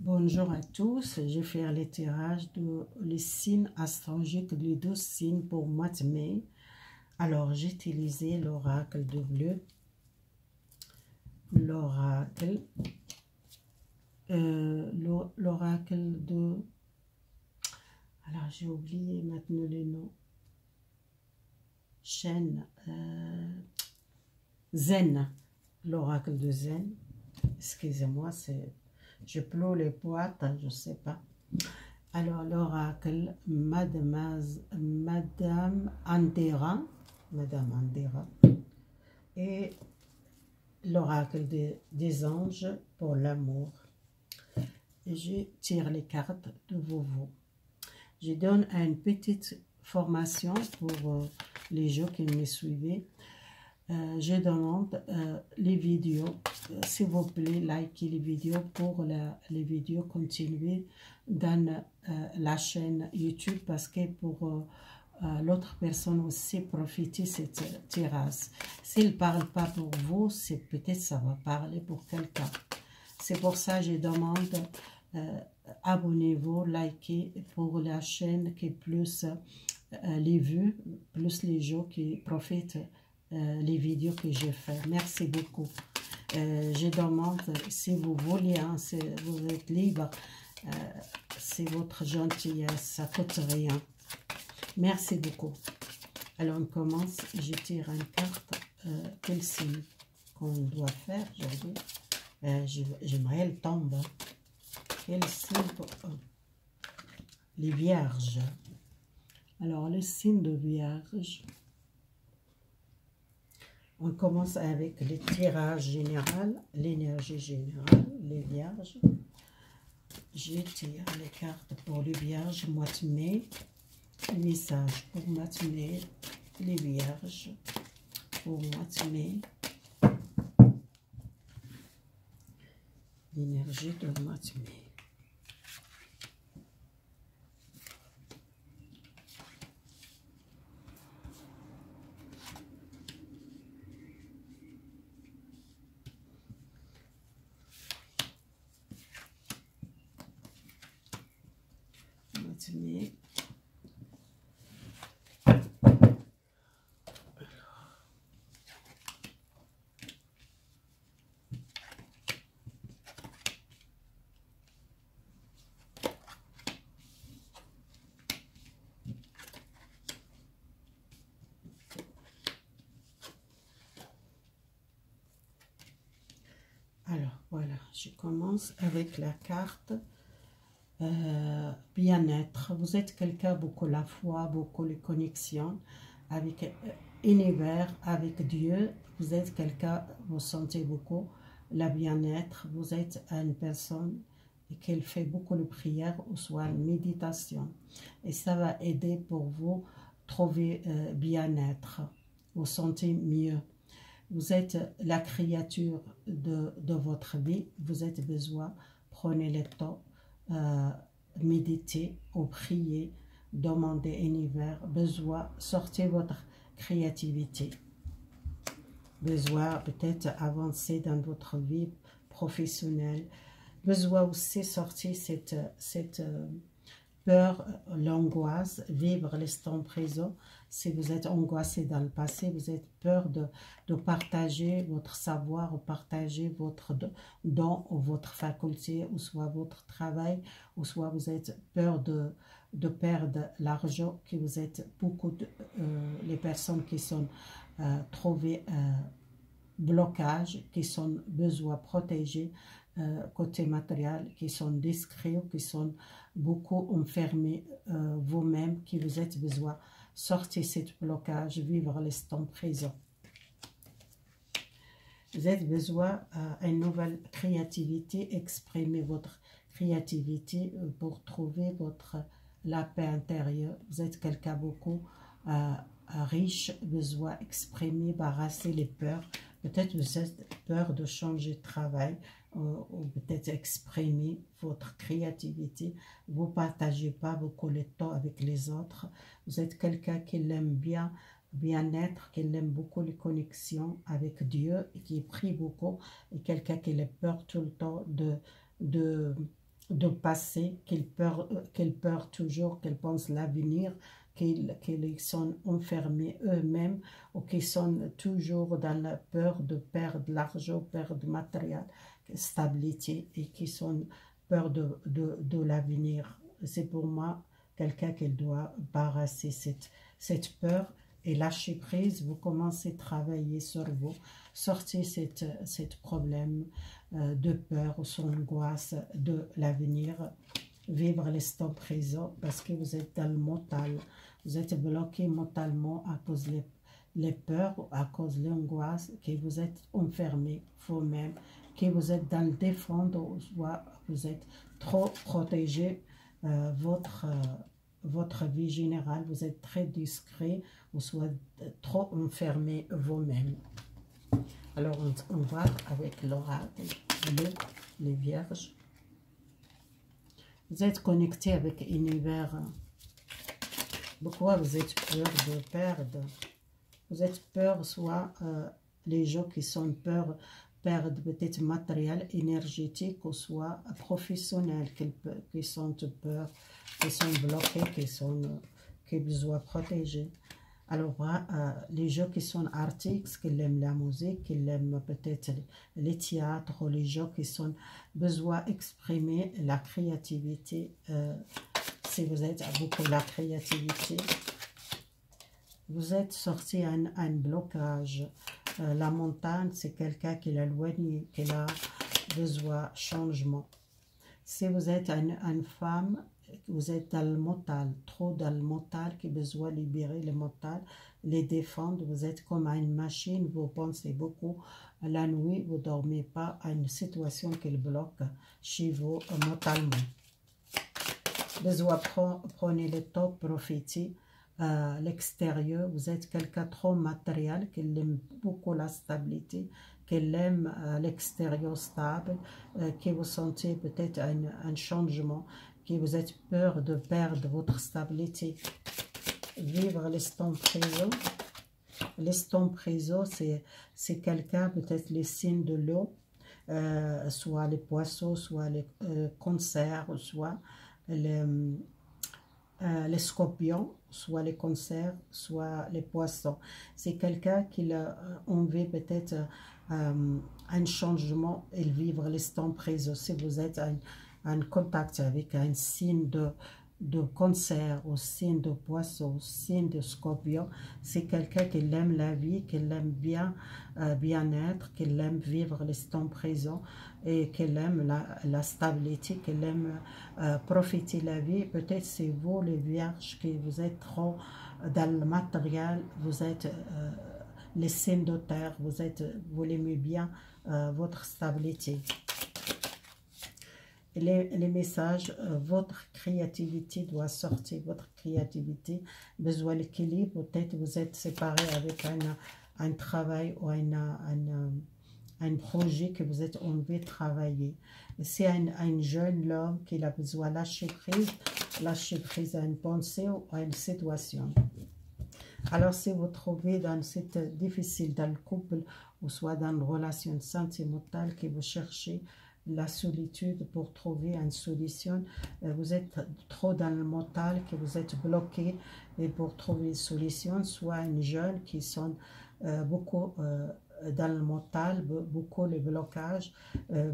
Bonjour à tous, je vais faire les tirages de les signes astrologiques, les 12 signes pour le mois de mai. Alors, j'ai utilisé l'oracle de bleu, l'oracle, l'oracle de... Alors, j'ai oublié maintenant les noms. Chêne, Zen, l'oracle de Zen. Excusez-moi, c'est... Je ploie les boîtes, je ne sais pas. Alors, l'oracle, Madame Andera, et l'oracle des anges pour l'amour. Je tire les cartes de Vovo. Je donne une petite formation pour les gens qui me suivent. Je demande les vidéos, s'il vous plaît, likez les vidéos pour les vidéos continuer dans la chaîne YouTube parce que pour l'autre personne aussi profiter de cette tirage. S'il ne parle pas pour vous, c'est peut-être ça va parler pour quelqu'un. C'est pour ça que je demande abonnez-vous, likez pour la chaîne qui est plus les vues, plus les gens qui profitent les vidéos que j'ai fait. Merci beaucoup. Je demande si vous voulez, hein, si vous êtes libre, c'est votre gentillesse, ça ne coûte rien. Merci beaucoup. Alors on commence, je tire une carte, quel signe qu'on doit faire aujourd'hui. J'aimerais elle tombe. Quel signe pour les vierges. Alors le signe de vierge. On commence avec le tirage général, l'énergie générale, les vierges. Je tire les cartes pour les vierges, mois de mai. Le message pour mois de mai, les vierges, pour mois de mai. L'énergie de mois de mai. Mais alors voilà, je commence avec la carte bien-être. Vous êtes quelqu'un, beaucoup la foi, beaucoup les connexions avec l'univers, avec Dieu. Vous êtes quelqu'un, vous sentez beaucoup la bien-être. Vous êtes une personne qui fait beaucoup de prières ou soit une méditation. Et ça va aider pour vous trouver bien-être. Vous sentez mieux. Vous êtes la créature de votre vie. Vous êtes besoin, prenez le temps. Méditer ou prier, demander l'univers, besoin, sortez votre créativité, besoin peut-être avancer dans votre vie professionnelle, besoin aussi sortir cette peur, l'angoisse, vivre l'instant présent. Si vous êtes angoissé dans le passé, vous êtes peur de partager votre savoir, ou partager votre don ou votre faculté, ou soit votre travail, ou soit vous êtes peur de perdre l'argent, que vous êtes beaucoup les personnes qui sont trouvées blocages, qui sont besoin protégés côté matériel, qui sont discrets, qui sont beaucoup enfermés vous-même, qui vous êtes besoin sortir ce blocage, vivre l'instant présent. Vous avez besoin d'une nouvelle créativité, exprimer votre créativité pour trouver la paix intérieure. Vous êtes quelqu'un beaucoup riche, besoin d'exprimer, barrasser les peurs. Peut-être vous avez peur de changer de travail ou peut-être exprimer votre créativité. Vous ne partagez pas beaucoup le temps avec les autres. Vous êtes quelqu'un qui l'aime bien-être, qui aime beaucoup les connexions avec Dieu et qui prie beaucoup, et quelqu'un qui a peur tout le temps de de passé, qu'ils peur toujours, qu'ils pensent l'avenir, qu'ils sont enfermés eux-mêmes ou qu'ils sont toujours dans la peur de perdre l'argent, perdre le matériel, stabilité et qui sont peur de l'avenir. C'est pour moi quelqu'un qui doit barrasser cette peur et lâcher prise. Vous commencez à travailler sur vous, sortez cette problème de peur ou angoisse de l'avenir, vivre l'instant présent parce que vous êtes dans le mental, vous êtes bloqué mentalement à cause les peurs, à cause de l'angoisse, que vous êtes enfermé vous-même, que vous êtes dans le défendre, soit vous êtes trop protégé, votre vie générale, vous êtes très discret, ou soit trop enfermé vous-même. Alors on va avec l'oracle, les vierges. Vous êtes connecté avec l'univers. Pourquoi vous êtes peur de perdre? Vous êtes peur, soit les gens qui sont peur perdre peut-être matériel, énergétique, ou soit professionnel, qui sont peur, qui sont bloqués, qui besoin protéger. Alors, les gens qui sont artistes, qui aiment la musique, qui aiment peut-être les théâtres, ou les gens qui sont besoin d'exprimer la créativité, si vous êtes beaucoup de la créativité, vous êtes sorti à un blocage. La montagne, c'est quelqu'un qui l'a éloigné, qui a besoin de changement. Si vous êtes une femme, vous êtes dans le mental, trop dans le mental, qui a besoin de libérer le mental, les défendre. Vous êtes comme une machine, vous pensez beaucoup. La nuit, vous ne dormez pas à une situation qui bloque chez vous mentalement. Besoin, prenez le temps, profitez. L'extérieur, vous êtes quelqu'un trop matériel, qui aime beaucoup la stabilité, qui aime l'extérieur stable, qui vous sentez peut-être un changement, qui vous êtes peur de perdre votre stabilité. Vivre l'instant présent. L'instant présent, c'est quelqu'un, peut-être les signes de l'eau, soit les poissons, soit les cancers, soit les scorpions, soit les cancers, soit les poissons. C'est quelqu'un qui a envie peut-être un changement et vivre l'instant présent. Si vous êtes en contact avec un signe de cancer, ou signe de poisson, ou signe de scorpion, c'est quelqu'un qui aime la vie, qui aime bien-être, qui aime vivre l'instant présent et qui aime la stabilité, qui aime profiter de la vie. Peut-être c'est vous les vierges qui vous êtes trop dans le matériel, vous êtes les signes de terre, vous aimez bien votre stabilité. Les messages, votre créativité doit sortir, votre créativité, besoin d'équilibre. Peut-être vous êtes séparé avec un travail ou un projet que vous êtes envie de travailler. C'est un jeune homme qui a besoin de lâcher prise à une pensée ou à une situation. Alors si vous trouvez dans cette difficile dans le couple ou soit dans une relation sentimentale que vous cherchez la solitude pour trouver une solution, vous êtes trop dans le mental, que vous êtes bloqué, et pour trouver une solution, soit une jeune qui sont beaucoup dans le mental, beaucoup le blocage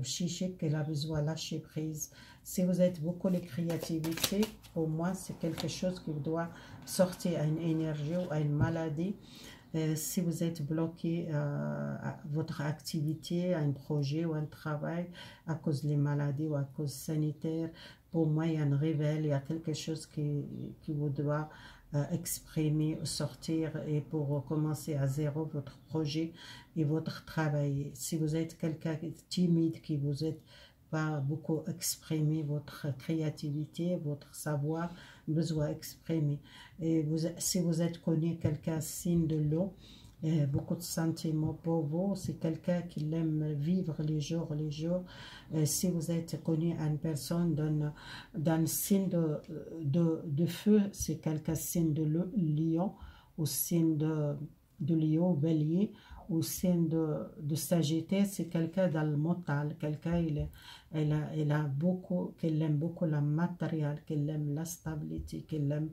psychique, qu'elle a besoin de lâcher prise. Si vous êtes beaucoup de créativité, pour moi c'est quelque chose qui doit sortir à une énergie ou à une maladie. Si vous êtes bloqué à votre activité, à un projet ou un travail à cause des maladies ou à cause sanitaire, pour moi il y a un réveil, il y a quelque chose qui vous doit exprimer, sortir, et pour commencer à zéro votre projet et votre travail. Si vous êtes quelqu'un timide, qui vous êtes pas beaucoup exprimer votre créativité, votre savoir, besoin d'exprimer. Et si vous êtes connu quelqu'un signe de l'eau, beaucoup de sentiments pour vous, c'est quelqu'un qui aime vivre les jours. Si vous êtes connu une personne dans le signe de feu, c'est quelqu'un signe de lion, ou signe de lion, bélier, au signe de Sagittaire, c'est quelqu'un dans le mental, quelqu'un elle a beaucoup, qu'elle aime beaucoup le matériel, qu'elle aime la stabilité, qu'elle aime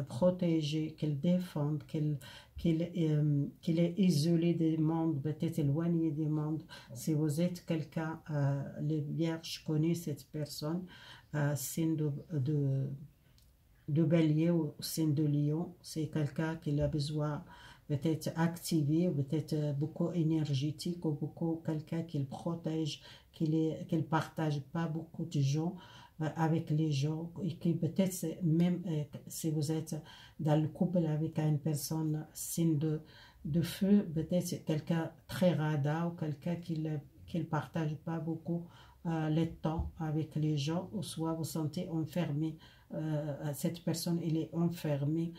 protéger, qu'elle défende, qu'elle est isolé des mondes, peut-être éloigné des mondes. Si vous êtes quelqu'un, les vierges connaissent cette personne, signe de bélier ou signe de lion, c'est quelqu'un qui a besoin peut-être activé, peut-être beaucoup énergétique, ou beaucoup quelqu'un qui le protège, qui ne partage pas beaucoup de gens avec les gens, et qui peut-être même si vous êtes dans le couple avec une personne signe de feu, peut-être c'est quelqu'un très radin, ou quelqu'un qui ne partage pas beaucoup le temps avec les gens, ou soit vous sentez enfermé. Cette personne elle est enfermée,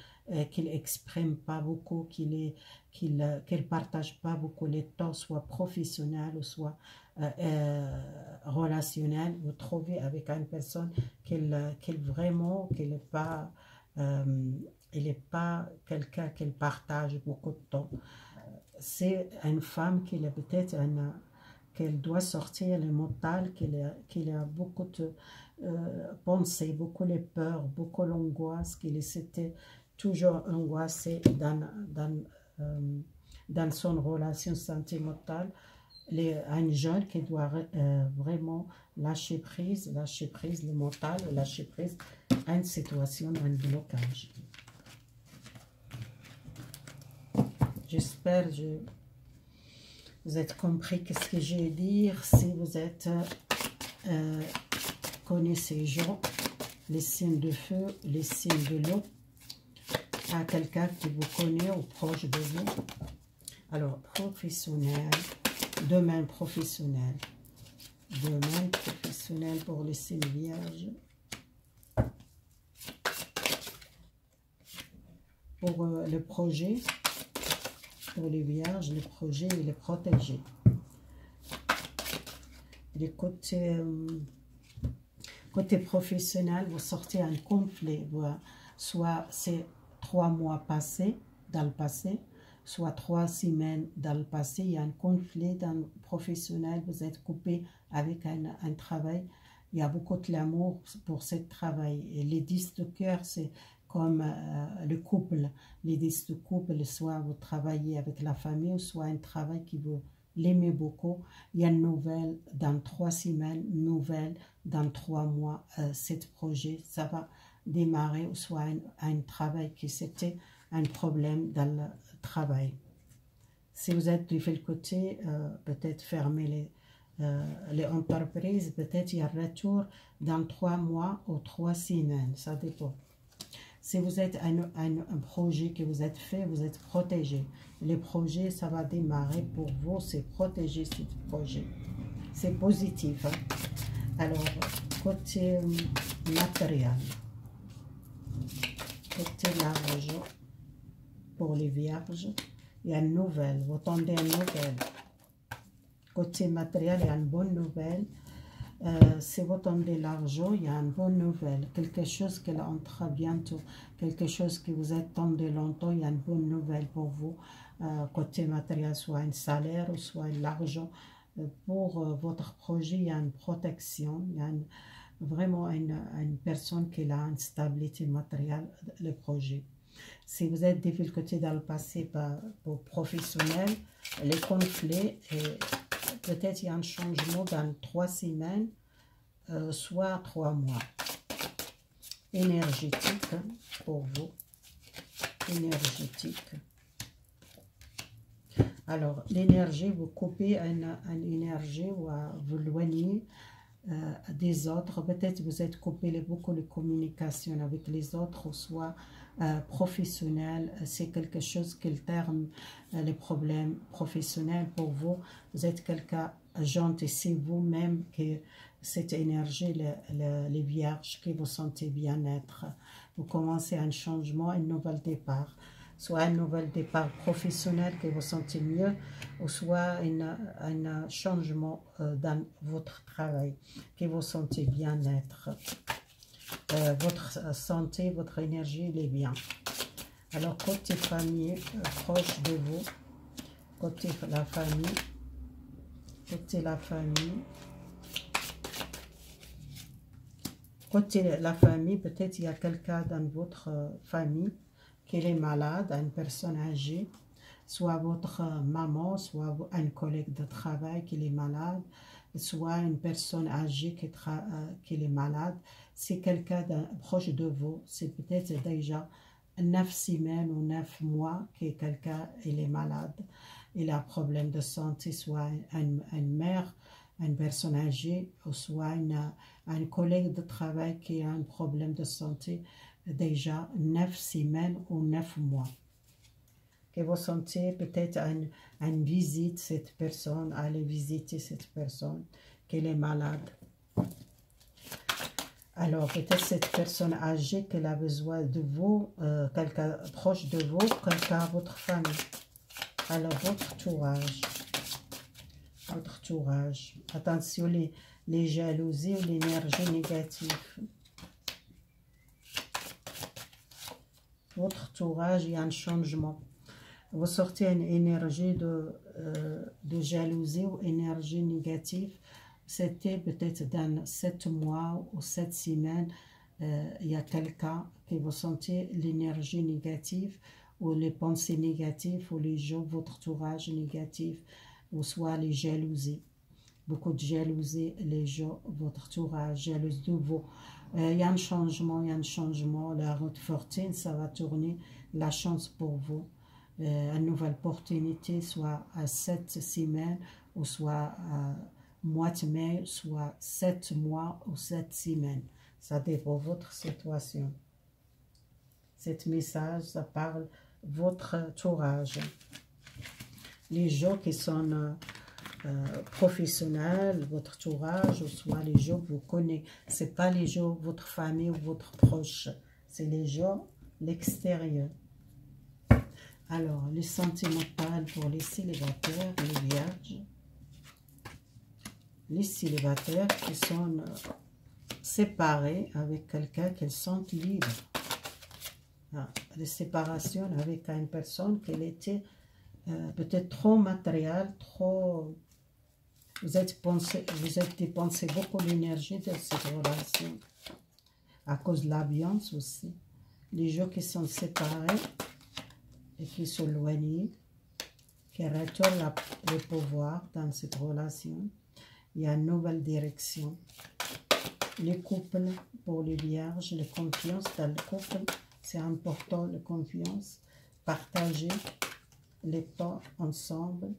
qu'il n'exprime pas beaucoup, qu'il partage pas beaucoup les temps, soit professionnel ou soit relationnel. Vous trouvez avec une personne vraiment, qu'elle n'est pas, elle est pas quelqu'un qui partage beaucoup de temps. C'est une femme qui est peut-être qu'elle doit sortir le mental, qu'il a beaucoup de pensées, beaucoup les peurs, beaucoup l'angoisse, qu'il s'était toujours angoissé dans son relation sentimentale. Un jeune qui doit vraiment lâcher prise le mental, lâcher prise à une situation, à un blocage. J'espère que vous avez compris ce que j'ai à dire. Si vous êtes connaissez les gens, les signes de feu, les signes de l'eau, à quelqu'un qui vous connaît ou proche de vous. Alors, professionnel, domaine professionnel pour les signes vierges. Pour le projet, pour les vierges, le projet il est protégé. Les côté professionnel, vous sortez un conflit, soit c'est 3 mois passés, dans le passé, soit 3 semaines dans le passé, il y a un conflit dans le professionnel, vous êtes coupé avec un travail, il y a beaucoup de l'amour pour ce travail. Et les 10 de cœur, c'est comme le couple, les 10 de couple, soit vous travaillez avec la famille, ou soit un travail qui vous l'aimez beaucoup. Il y a une nouvelle dans 3 semaines, une nouvelle dans 3 mois. Cet projet, ça va démarrer, ou soit un travail qui c'était un problème dans le travail. Si vous êtes de quel côté, peut-être fermer les entreprises, peut-être il y a un retour dans 3 mois ou 3 semaines, ça dépend. Si vous êtes un projet que vous êtes fait, vous êtes protégé. Les projets, ça va démarrer pour vous, c'est protéger ce projet. C'est positif. Hein? Alors, côté matériel, côté l'argent, pour les vierges, il y a une nouvelle. Vous attendez une nouvelle. Côté matériel, il y a une bonne nouvelle. Si vous attendez l'argent, il y a une bonne nouvelle. Quelque chose qui entre bientôt, quelque chose que vous attendez longtemps, il y a une bonne nouvelle pour vous. Côté matériel, soit un salaire, ou soit l'argent. Pour votre projet, il y a une protection, il y a vraiment une personne qui a une stabilité matérielle, le projet. Si vous êtes difficulté dans le passé pour professionnel, les conflits, peut-être il y a un changement dans 3 semaines, soit 3 mois. Énergétique pour vous. Énergétique. Alors, l'énergie, vous coupez une énergie ou vous éloignez des autres. Peut-être vous êtes coupé beaucoup de communication avec les autres, ou soit professionnel. C'est quelque chose qui termine les problèmes professionnels pour vous. Vous êtes quelqu'un gentil, c'est vous-même que cette énergie, les vierges, que vous sentez bien-être. Vous commencez un changement, un nouvel départ. Soit un nouvel départ professionnel que vous sentez mieux, ou soit un changement dans votre travail que vous sentez bien-être. Votre santé, votre énergie, elle est bien. Alors, côté famille, proche de vous, côté la famille, côté la famille. Côté la famille, peut-être il y a quelqu'un dans votre famille qui est malade, une personne âgée, soit votre maman, soit un collègue de travail qui est malade, soit une personne âgée qui est malade. C'est quelqu'un proche de vous, c'est peut-être déjà 9 semaines ou 9 mois que quelqu'un est malade. Il a un problème de santé, soit une mère, une personne âgée, ou soit un collègue de travail qui a un problème de santé déjà 9 semaines ou 9 mois. Que vous sentez peut-être une visite, cette personne, aller visiter cette personne, qu'elle est malade. Alors, peut-être cette personne âgée qu'elle a besoin de vous, quelqu'un proche de vous, quelqu'un à votre famille. Alors, votre entourage. Votre entourage. Attention, les jalousies ou l'énergie négative. Votre entourage, il y a un changement. Vous sortez une énergie de jalousie ou énergie négative. C'était peut-être dans 7 mois ou 7 semaines, il y a quelqu'un qui vous sentez l'énergie négative ou les pensées négatives ou les gens, votre entourage négatif, ou soit les jalousies. Beaucoup de jalousie, les gens, votre entourage, jalouse de vous. Il y a un changement, la route fortune, ça va tourner, la chance pour vous. Une nouvelle opportunité, soit à 7 semaines, ou soit à mois de mai, soit 7 mois ou 7 semaines. Ça dépend de votre situation. Cet message, ça parle votre entourage. Les gens qui sont professionnels, votre entourage, ou soit les gens que vous connaissez. Ce n'est pas les gens, votre famille ou votre proche. C'est les gens, l'extérieur. Alors, les sentimentales pour les célibataires, les vierges. Les célibataires qui sont séparés avec quelqu'un qu'ils sentent libres. Ah, les séparations avec une personne qui était peut-être trop matérielle, trop... Vous êtes dépensé beaucoup d'énergie de cette relation. À cause de l'ambiance aussi. Les gens qui sont séparés et qui sont éloignés, qui retournent le pouvoir dans cette relation. Il y a une nouvelle direction. Les couples, pour les vierges, la confiance dans le couple, c'est important, la confiance. Partager les temps ensemble.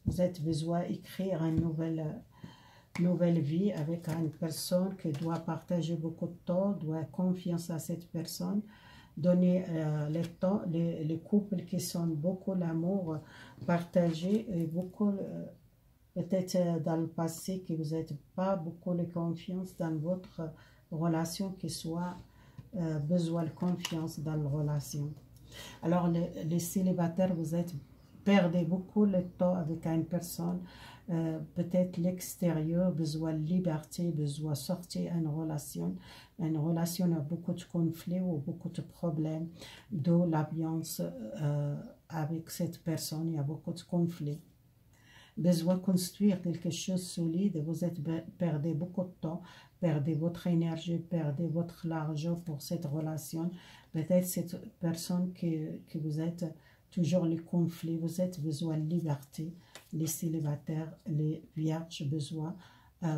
Vous avez besoin d'écrire une nouvelle vie avec une personne qui doit partager beaucoup de temps, doit confiance à cette personne. Donner le temps, les couples qui sont beaucoup l'amour partagé et beaucoup... Peut-être dans le passé que vous n'avez pas beaucoup de confiance dans votre relation, qui soit besoin de confiance dans la relation. Alors les célibataires, vous perdez beaucoup de temps avec une personne, peut-être l'extérieur, besoin de liberté, besoin de sortir une relation. Une relation a beaucoup de conflits ou beaucoup de problèmes, d'où l'ambiance avec cette personne, il y a beaucoup de conflits. Besoin de construire quelque chose de solide, vous perdez beaucoup de temps, perdez votre énergie, perdez votre argent pour cette relation. Peut-être cette personne que vous êtes toujours les conflits, vous avez besoin de liberté. Les célibataires, les vierges, besoin,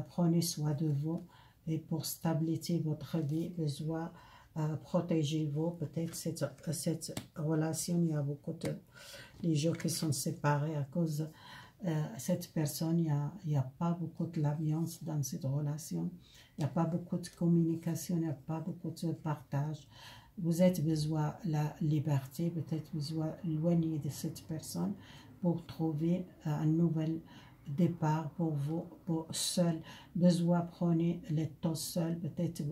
prenez soin de vous. Et pour stabiliser votre vie, besoin protégez-vous. Peut-être cette relation, il y a beaucoup de les gens qui sont séparés à cause cette personne, il n'y a pas beaucoup de l'ambiance dans cette relation, il n'y a pas beaucoup de communication, il n'y a pas beaucoup de partage. Vous avez besoin de la liberté, peut-être besoin d'éloigner de cette personne pour trouver un nouvel départ pour vous, pour seul. Besoin de prendre le temps seul, peut-être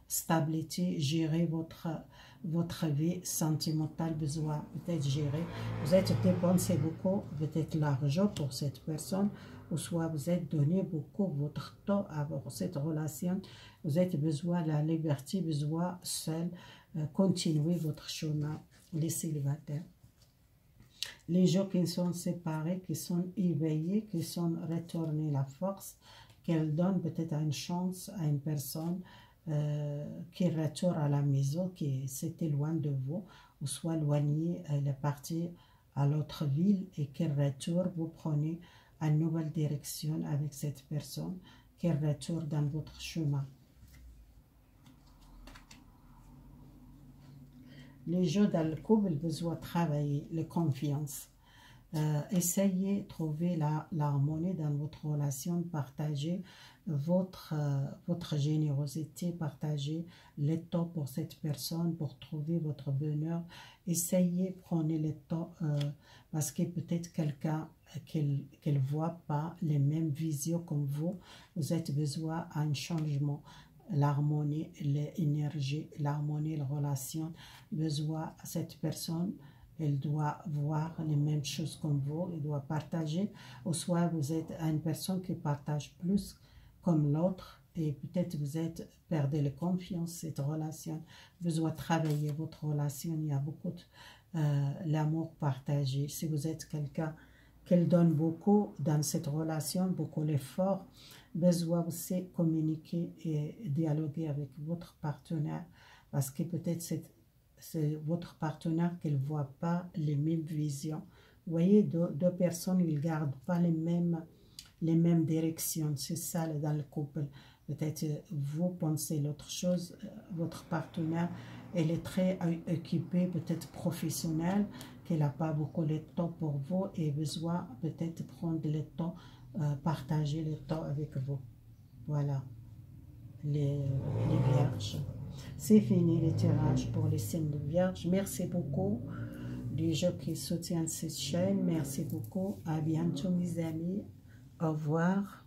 stabilité, gérer votre vie sentimentale, besoin peut-être gérer. Vous êtes dépensé beaucoup, peut-être l'argent pour cette personne, ou soit vous êtes donné beaucoup votre temps à cette relation. Vous avez besoin de la liberté, besoin seul, continuer votre chemin, les célibataires. Les gens qui sont séparés, qui sont éveillés, qui sont retournés la force, qu'elle donne peut-être une chance à une personne qui retourne à la maison, qui s'était loin de vous, ou soit éloignée, elle est partie à l'autre ville et qu'elle retourne, vous prenez une nouvelle direction avec cette personne, qu'elle retourne dans votre chemin. Les jeux dans le couple, besoin de travailler, la confiance. Essayez de trouver l'harmonie dans votre relation, partagez votre générosité, partagez le temps pour cette personne, pour trouver votre bonheur. Essayez, prenez le temps, parce que peut-être quelqu'un qu'elle ne voit pas les mêmes visions comme vous avez besoin d'un changement. L'harmonie, l'énergie, l'harmonie, la relation, besoin à cette personne, elle doit voir les mêmes choses comme vous, elle doit partager, ou soit vous êtes une personne qui partage plus comme l'autre, et peut-être vous êtes perdez la confiance, cette relation, besoin travailler votre relation, il y a beaucoup de l'amour partagé. Si vous êtes quelqu'un qui donne beaucoup dans cette relation, beaucoup l'effort, besoin aussi communiquer et dialoguer avec votre partenaire, parce que peut-être c'est votre partenaire qui ne voit pas les mêmes visions. Vous voyez, deux personnes, ils ne gardent pas les mêmes directions. C'est ça dans le couple. Peut-être vous pensez l'autre chose, votre partenaire, elle est très occupée, peut-être professionnelle, qu'elle n'a pas beaucoup de temps pour vous et besoin peut-être prendre le temps, partager le temps avec vous. Voilà, les vierges. C'est fini les tirages pour les signes de vierge. Merci beaucoup les gens qui soutiennent cette chaîne. Merci beaucoup. À bientôt mes amis. Au revoir.